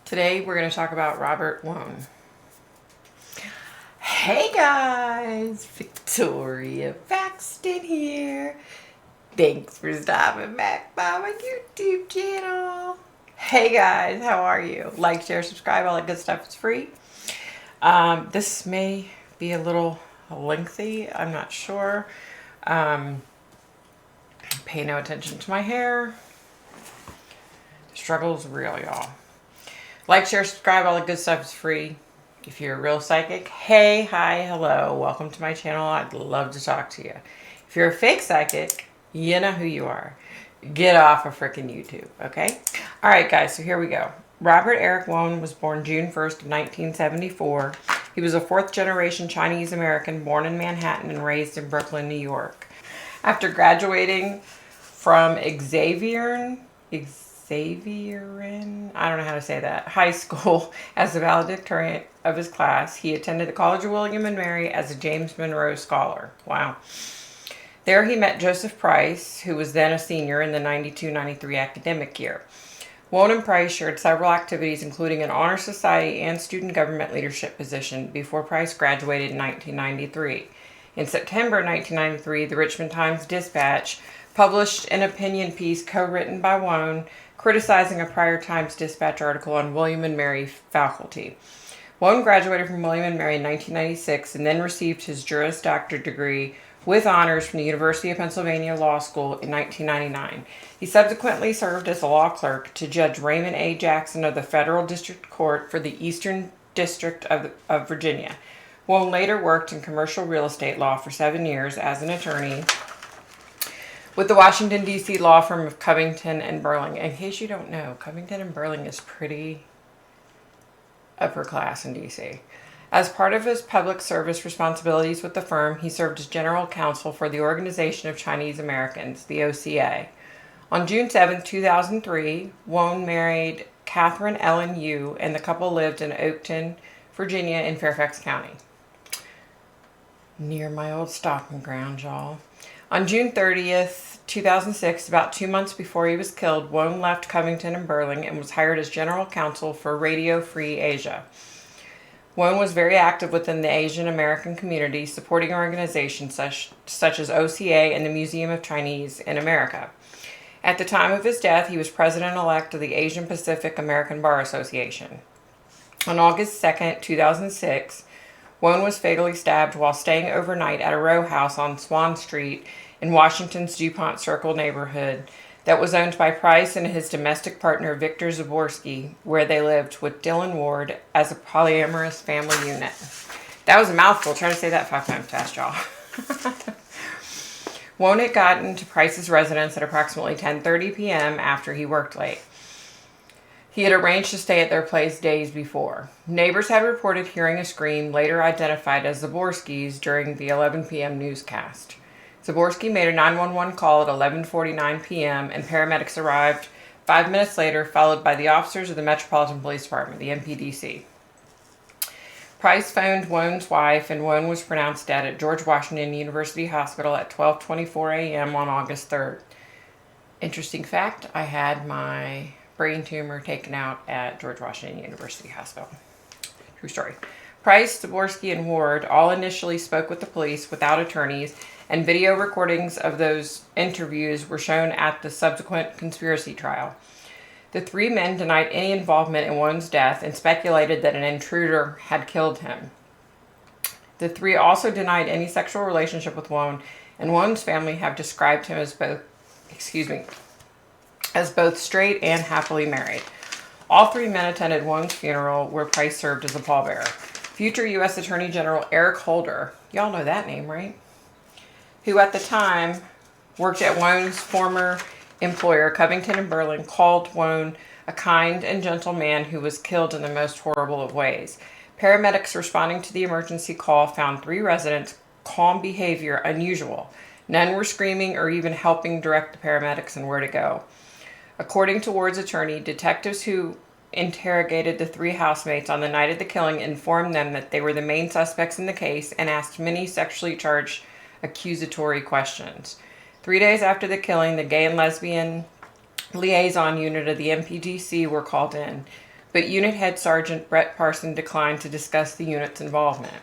Today we're going to talk about Robert Wone. Hey guys, Victoria Paxton here. Thanks for stopping back by my YouTube channel. Hey guys, how are you? Like, share, subscribe, all that good stuff is free. This may be a little lengthy, I'm not sure. Pay no attention to my hair. The struggle's real, y'all. Like, share, subscribe, all the good stuff is free. If you're a real psychic, hey, hi, hello, welcome to my channel. I'd love to talk to you. If you're a fake psychic, you know who you are. Get off of freaking YouTube, okay? All right, guys, so here we go. Robert Eric Wone was born June 1st of 1974. He was a fourth-generation Chinese-American born in Manhattan and raised in Brooklyn, New York. After graduating from Xavier, I don't know how to say that, high school as the valedictorian of his class, he attended the College of William and Mary as a James Monroe Scholar. Wow. There he met Joseph Price, who was then a senior in the 92-93 academic year. Wone and Price shared several activities, including an honor society and student government leadership position, before Price graduated in 1993. In September 1993, the Richmond Times-Dispatch published an opinion piece co-written by Wone, criticizing a prior Times-Dispatch article on William and Mary faculty. Wone graduated from William and Mary in 1996 and then received his Juris Doctor degree with honors from the University of Pennsylvania Law School in 1999. He subsequently served as a law clerk to Judge Raymond A. Jackson of the Federal District Court for the Eastern District of Virginia. Wone later worked in commercial real estate law for 7 years as an attorney with the Washington, D.C. law firm of Covington and Burling. In case you don't know, Covington and Burling is pretty upper class in D.C. As part of his public service responsibilities with the firm, he served as general counsel for the Organization of Chinese Americans, the OCA. On June 7, 2003, Wone married Catherine Ellen Yu, and the couple lived in Oakton, Virginia, in Fairfax County. Near my old stomping ground, y'all. On June 30th, 2006, about 2 months before he was killed, Wone left Covington and Burling and was hired as general counsel for Radio Free Asia. Wone was very active within the Asian American community, supporting organizations such as OCA and the Museum of Chinese in America. At the time of his death, he was president-elect of the Asian Pacific American Bar Association. On August 2nd, 2006, Wone was fatally stabbed while staying overnight at a row house on Swan Street in Washington's DuPont Circle neighborhood that was owned by Price and his domestic partner Victor Zaborski, where they lived with Dylan Ward as a polyamorous family unit. That was a mouthful. Try to say that 5 times fast, y'all. Wone had gotten to Price's residence at approximately 10:30 p.m. after he worked late. He had arranged to stay at their place days before. Neighbors had reported hearing a scream, later identified as Zaborski's, during the 11 p.m. newscast. Zaborski made a 911 call at 11:49 p.m. and paramedics arrived 5 minutes later, followed by the officers of the Metropolitan Police Department, the MPDC. Price phoned Wone's wife, and Wone was pronounced dead at George Washington University Hospital at 12:24 a.m. on August 3rd. Interesting fact, I had my brain tumor taken out at George Washington University Hospital. True story. Price, Zaborski, and Ward all initially spoke with the police without attorneys, and video recordings of those interviews were shown at the subsequent conspiracy trial. The three men denied any involvement in Wone's death and speculated that an intruder had killed him. The three also denied any sexual relationship with Wone, and Wone's family have described him as both straight and happily married. All three men attended Wone's funeral, where Price served as a pallbearer. Future U.S. Attorney General Eric Holder, y'all know that name, right? Who at the time worked at Wone's former employer, Covington and Burling, called Wone a kind and gentle man who was killed in the most horrible of ways. Paramedics responding to the emergency call found three residents' calm behavior unusual. None were screaming or even helping direct the paramedics on where to go. According to Ward's attorney, detectives who interrogated the three housemates on the night of the killing informed them that they were the main suspects in the case and asked many sexually charged accusatory questions. 3 days after the killing, the gay and lesbian liaison unit of the MPDC were called in. but Unit Head Sergeant Brett Parson declined to discuss the unit's involvement.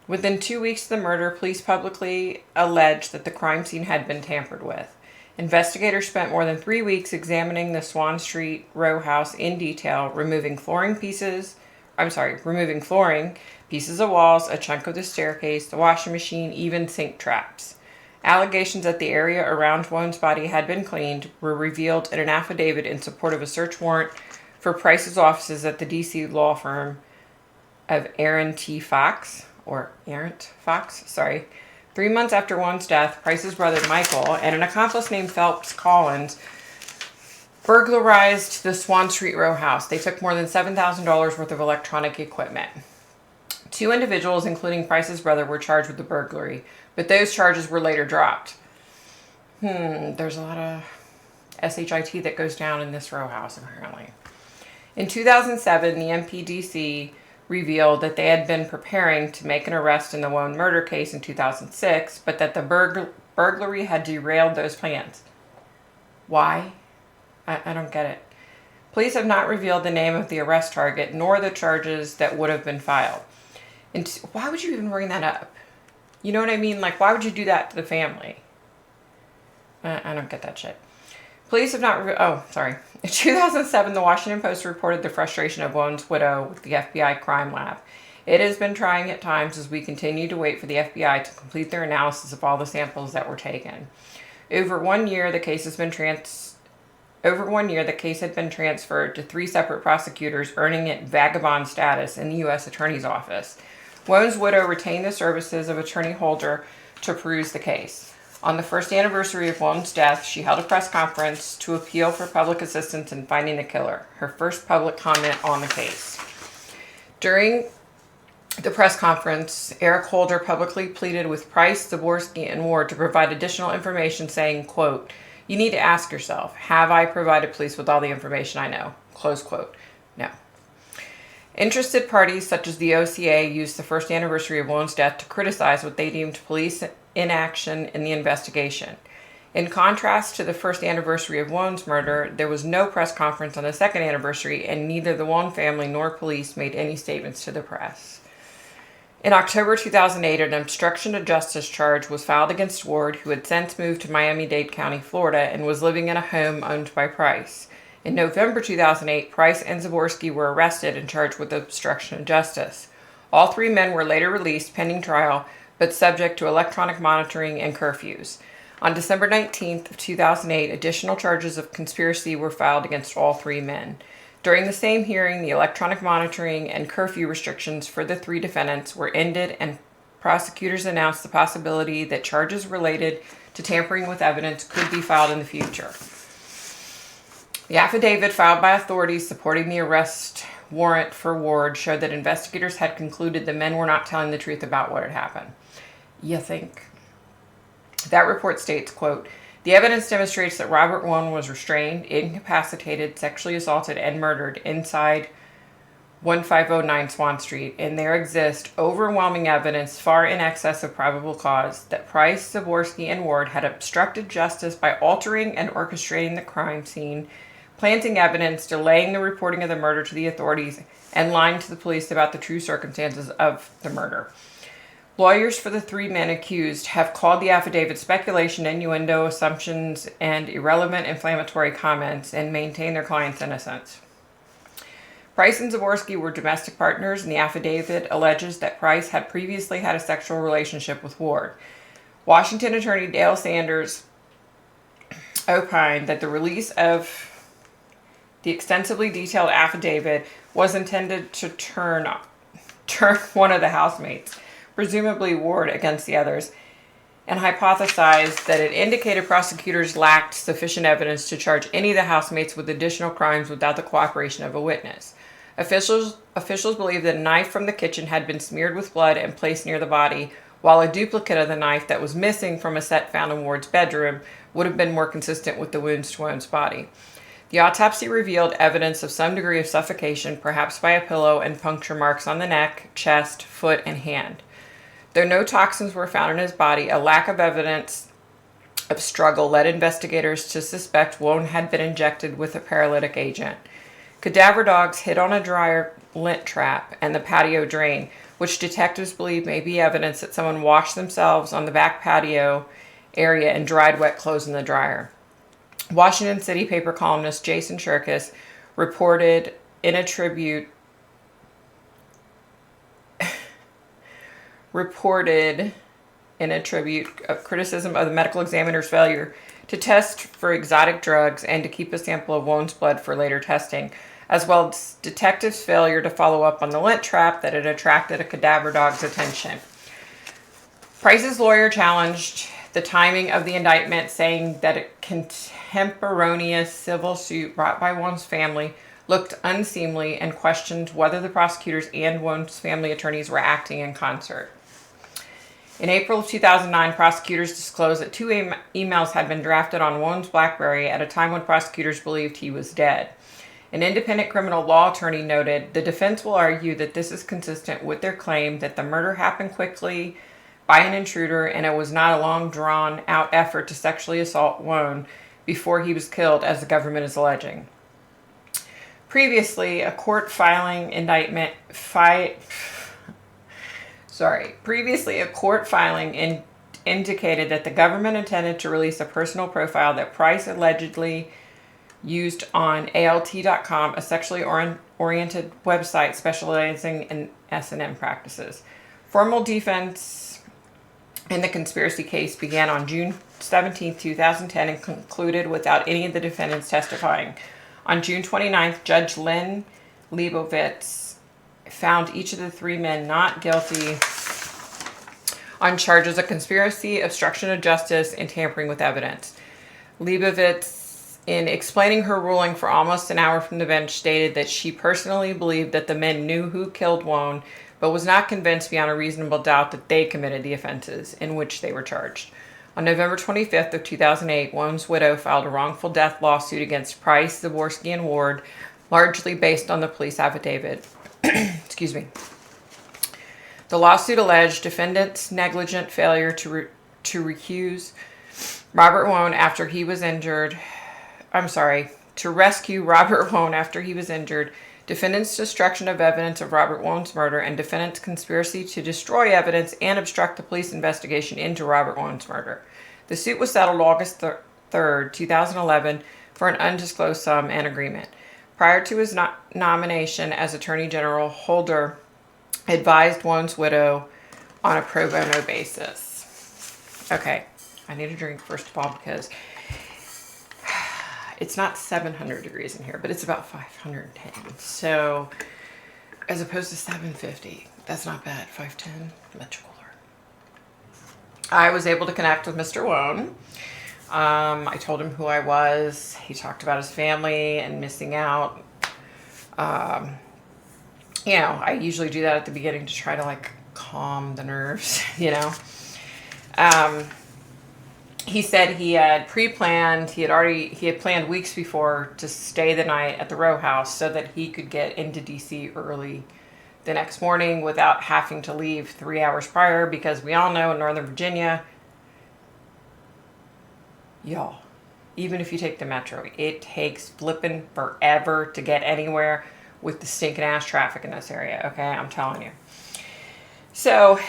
Within 2 weeks of the murder, police publicly alleged that the crime scene had been tampered with. Investigators spent more than 3 weeks examining the Swan Street row house in detail, removing flooring, pieces of walls, a chunk of the staircase, the washing machine, even sink traps. Allegations that the area around Wone's body had been cleaned were revealed in an affidavit in support of a search warrant for Price's offices at the D.C. law firm of Arent Fox. 3 months after Wone's death, Price's brother Michael and an accomplice named Phelps Collins burglarized the Swan Street row house. They took more than $7,000 worth of electronic equipment. 2 individuals, including Price's brother, were charged with the burglary, but those charges were later dropped. There's a lot of SHIT that goes down in this row house, apparently. In 2007, the MPDC revealed that they had been preparing to make an arrest in the Wone murder case in 2006, but that the burglary had derailed those plans. Why? I don't get it. Police have not revealed the name of the arrest target, nor the charges that would have been filed. And why would you even bring that up? You know what I mean? Like, why would you do that to the family? I don't get that shit. Police have not... In 2007, the Washington Post reported the frustration of Wone's widow with the FBI crime lab. It has been trying at times as we continue to wait for the FBI to complete their analysis of all the samples that were taken. Over 1 year, the case had been transferred to 3 separate prosecutors, earning it vagabond status in the U.S. Attorney's Office. Wone's widow retained the services of Attorney Holder to peruse the case. On the first anniversary of Wone's death, she held a press conference to appeal for public assistance in finding the killer, her first public comment on the case. During the press conference, Eric Holder publicly pleaded with Price, Zaborski, and Ward to provide additional information, saying, quote, "You need to ask yourself, have I provided police with all the information I know?" Close quote. No. Interested parties such as the OCA used the first anniversary of Wone's death to criticize what they deemed police inaction in the investigation. In contrast to the first anniversary of Wone's murder, there was no press conference on the second anniversary, and neither the Wone family nor police made any statements to the press. In October 2008, an obstruction of justice charge was filed against Ward, who had since moved to Miami-Dade County, Florida, and was living in a home owned by Price. In November 2008, Price and Zaborski were arrested and charged with obstruction of justice. All 3 men were later released pending trial, but subject to electronic monitoring and curfews. On December 19th of 2008, additional charges of conspiracy were filed against all 3 men. During the same hearing, the electronic monitoring and curfew restrictions for the 3 defendants were ended, and prosecutors announced the possibility that charges related to tampering with evidence could be filed in the future. The affidavit filed by authorities supporting the arrest warrant for Ward showed that investigators had concluded the men were not telling the truth about what had happened. You think? That report states, quote, "The evidence demonstrates that Robert Wone was restrained, incapacitated, sexually assaulted, and murdered inside 1509 Swan Street, and there exists overwhelming evidence far in excess of probable cause that Price, Zaborski, and Ward had obstructed justice by altering and orchestrating the crime scene, planting evidence, delaying the reporting of the murder to the authorities, and lying to the police about the true circumstances of the murder." Lawyers for the 3 men accused have called the affidavit speculation, innuendo, assumptions, and irrelevant inflammatory comments, and maintain their client's innocence. Price and Zaborski were domestic partners, and the affidavit alleges that Price had previously had a sexual relationship with Ward. Washington Attorney Dale Sanders opined that the release of the extensively detailed affidavit was intended to turn one of the housemates, presumably Ward, against the others, and hypothesized that it indicated prosecutors lacked sufficient evidence to charge any of the housemates with additional crimes without the cooperation of a witness. Officials believe that a knife from the kitchen had been smeared with blood and placed near the body, while a duplicate of the knife that was missing from a set found in Ward's bedroom would have been more consistent with the wounds to Wone's body. The autopsy revealed evidence of some degree of suffocation, perhaps by a pillow, and puncture marks on the neck, chest, foot, and hand. Though no toxins were found in his body, a lack of evidence of struggle led investigators to suspect Wone had been injected with a paralytic agent. Cadaver dogs hid on a dryer lint trap and the patio drain, which detectives believe may be evidence that someone washed themselves on the back patio area and dried wet clothes in the dryer. Washington City paper columnist Jason Shirkus reported in a tribute of criticism of the medical examiner's failure to test for exotic drugs and to keep a sample of Wone's blood for later testing, as well as detectives' failure to follow up on the lint trap that had attracted a cadaver dog's attention. Price's lawyer challenged the timing of the indictment, saying that a contemporaneous civil suit brought by Wone's family looked unseemly and questioned whether the prosecutors and Wone's family attorneys were acting in concert. In April of 2009, prosecutors disclosed that 2 emails had been drafted on Wone's BlackBerry at a time when prosecutors believed he was dead. An independent criminal law attorney noted, "The defense will argue that this is consistent with their claim that the murder happened quickly by an intruder and it was not a long drawn-out effort to sexually assault Wone before he was killed, as the government is alleging." Previously, a court filing indicated that the government intended to release a personal profile that Price allegedly used on ALT.com, a sexually oriented website specializing in S&M practices. Formal defense in the conspiracy case began on June 17, 2010 and concluded without any of the defendants testifying. On June 29th, Judge Lynn Leibovitz found each of the 3 men not guilty on charges of conspiracy, obstruction of justice, and tampering with evidence. Leibovitz, in explaining her ruling for almost an hour from the bench, stated that she personally believed that the men knew who killed Wone, but was not convinced beyond a reasonable doubt that they committed the offenses in which they were charged. On November 25th of 2008, Wone's widow filed a wrongful death lawsuit against Price, Zaborski, and Ward, largely based on the police affidavit. Excuse me. The lawsuit alleged defendants' negligent failure to recuse Robert Wone after he was injured. To rescue Robert Wone after he was injured, defendants' destruction of evidence of Robert Wone's murder, and defendants' conspiracy to destroy evidence and obstruct the police investigation into Robert Wone's murder. The suit was settled August 3rd, 2011, for an undisclosed sum and agreement. Prior to his nomination as Attorney General, Holder advised Wone's widow on a pro bono basis. Okay, I need a drink first of all because it's not 700 degrees in here, but it's about 510. So, as opposed to 750, that's not bad. 510, much cooler. I was able to connect with Mr. Wone. I told him who I was. He talked about his family and missing out. I usually do that at the beginning to try to calm the nerves, He said he had pre-planned, he had planned weeks before to stay the night at the row house so that he could get into DC early the next morning without having to leave 3 hours prior, because we all know in Northern Virginia, y'all, even if you take the metro, it takes flipping forever to get anywhere with the stinking ass traffic in this area. Okay, I'm telling you. So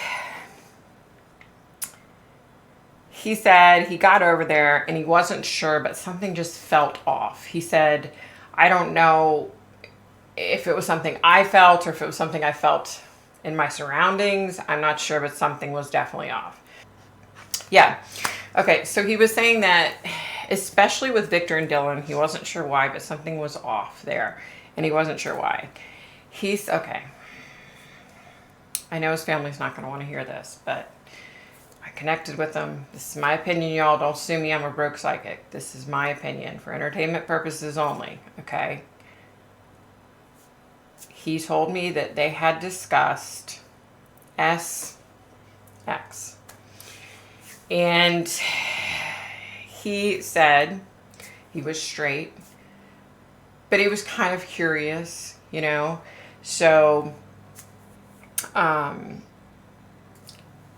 he said he got over there and he wasn't sure, but something just felt off. He said, I don't know if it was something I felt or if it was something I felt in my surroundings. I'm not sure, but something was definitely off. Yeah. Okay, so he was saying that, especially with Victor and Dylan, he wasn't sure why, but something was off there, and he wasn't sure why. Okay. I know his family's not going to want to hear this, but I connected with him. This is my opinion, y'all. Don't sue me. I'm a broke psychic. This is my opinion for entertainment purposes only, okay? He told me that they had discussed SX. And he said he was straight, but he was kind of curious, So,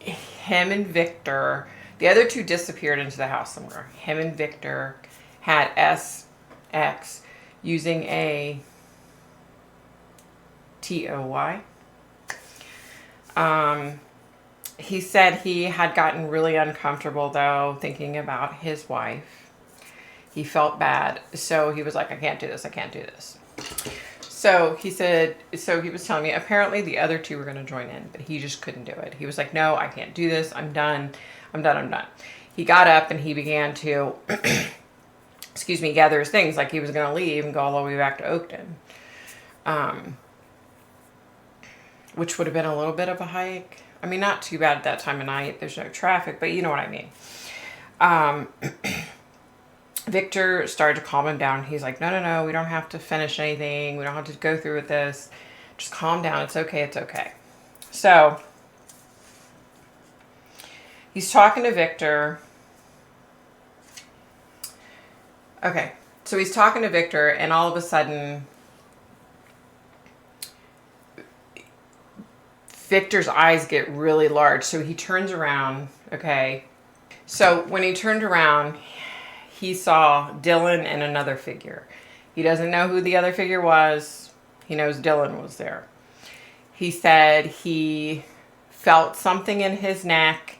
him and Victor, the other two disappeared into the house somewhere. Him and Victor had SX using a Toy. He said he had gotten really uncomfortable, though, thinking about his wife. He felt bad. So he was like, I can't do this. I can't do this. So he said, so he was telling me, apparently the other two were going to join in, but he just couldn't do it. He was like, no, I can't do this. I'm done. I'm done. I'm done. He got up and he began to, excuse me, gather his things like he was going to leave and go all the way back to Oakton. Which would have been a little bit of a hike. I mean, not too bad at that time of night. There's no traffic, but you know what I mean. Victor started to calm him down. He's like, no, no, no, we don't have to finish anything. We don't have to go through with this. Just calm down. It's okay. It's okay. So he's talking to Victor. Okay. So he's talking to Victor, and all of a sudden, Victor's eyes get really large. So he turns around. Okay. So when he turned around, he saw Dylan and another figure. He doesn't know who the other figure was. He knows Dylan was there. He said he felt something in his neck,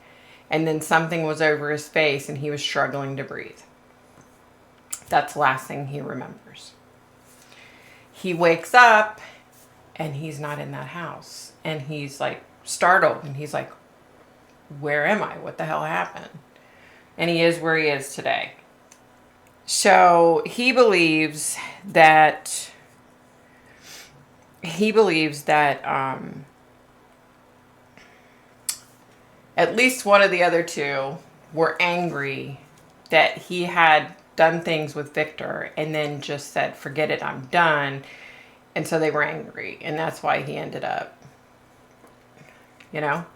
and then something was over his face, and he was struggling to breathe. That's the last thing he remembers. He wakes up, and he's not in that house. And he's like startled, and he's like, where am I? What the hell happened? And he is where he is today. So he believes that at least one of the other two were angry that he had done things with Victor and then just said, forget it, I'm done. And so they were angry, and that's why he ended up, you know.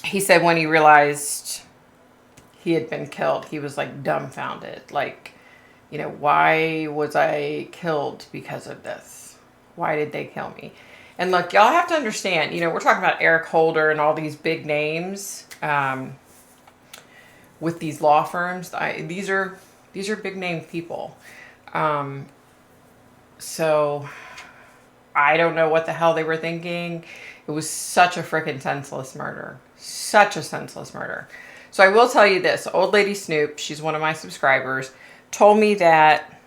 He said when he realized he had been killed, he was like dumbfounded. Like, you know, why was I killed because of this? Why did they kill me? And look, y'all have to understand, you know, we're talking about Eric Holder and all these big names with these law firms. These are big name people. So I don't know what the hell they were thinking. It was such a freaking senseless murder. Such a senseless murder. So I will tell you this. Old Lady Snoop, she's one of my subscribers, told me that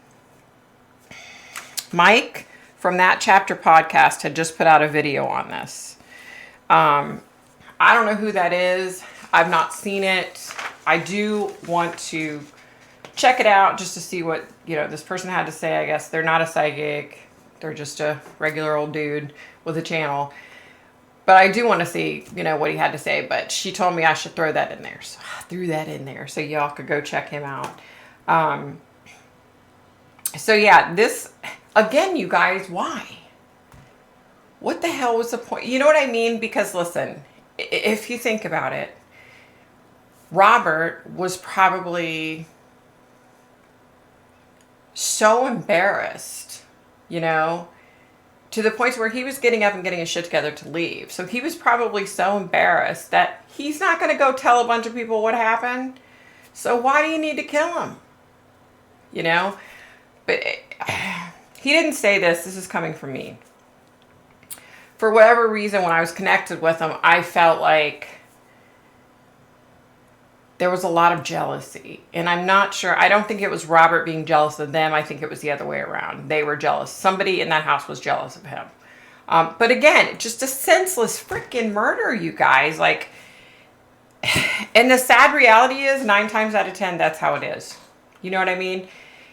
Mike from That Chapter podcast had just put out a video on this. I don't know who that is. I've not seen it. I do want to check it out just to see what, you know, this person had to say. I guess they're not a psychic. They're just a regular old dude with a channel. But I do want to see, you know, what he had to say. But she told me I should throw that in there. So I threw that in there so y'all could go check him out. So yeah, this, again, you guys, why? What the hell was the point? You know what I mean? Because listen, if you think about it, Robert was probably so embarrassed, you know, to the point where he was getting up and getting his shit together to leave. So he was probably so embarrassed that he's not going to go tell a bunch of people what happened. So why do you need to kill him? You know? But he didn't say this. This is coming from me. For whatever reason, when I was connected with him, I felt like there was a lot of jealousy. And I'm not sure. I don't think it was Robert being jealous of them. I think it was the other way around. They were jealous. Somebody in that house was jealous of him. But again, just a senseless freaking murder, you guys. Like, and the sad reality is 9 times out of 10, that's how it is. You know what I mean?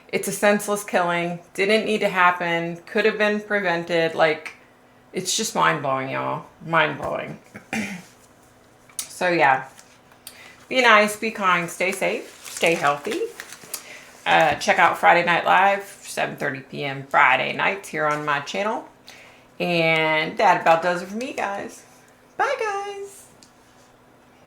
It's a senseless killing. Didn't need to happen. Could have been prevented. Like, it's just mind-blowing, y'all. Mind-blowing. So, yeah. Be nice, be kind, stay safe, stay healthy. Check out Friday Night Live, 7:30 p.m. Friday nights here on my channel. And that about does it for me, guys. Bye, guys.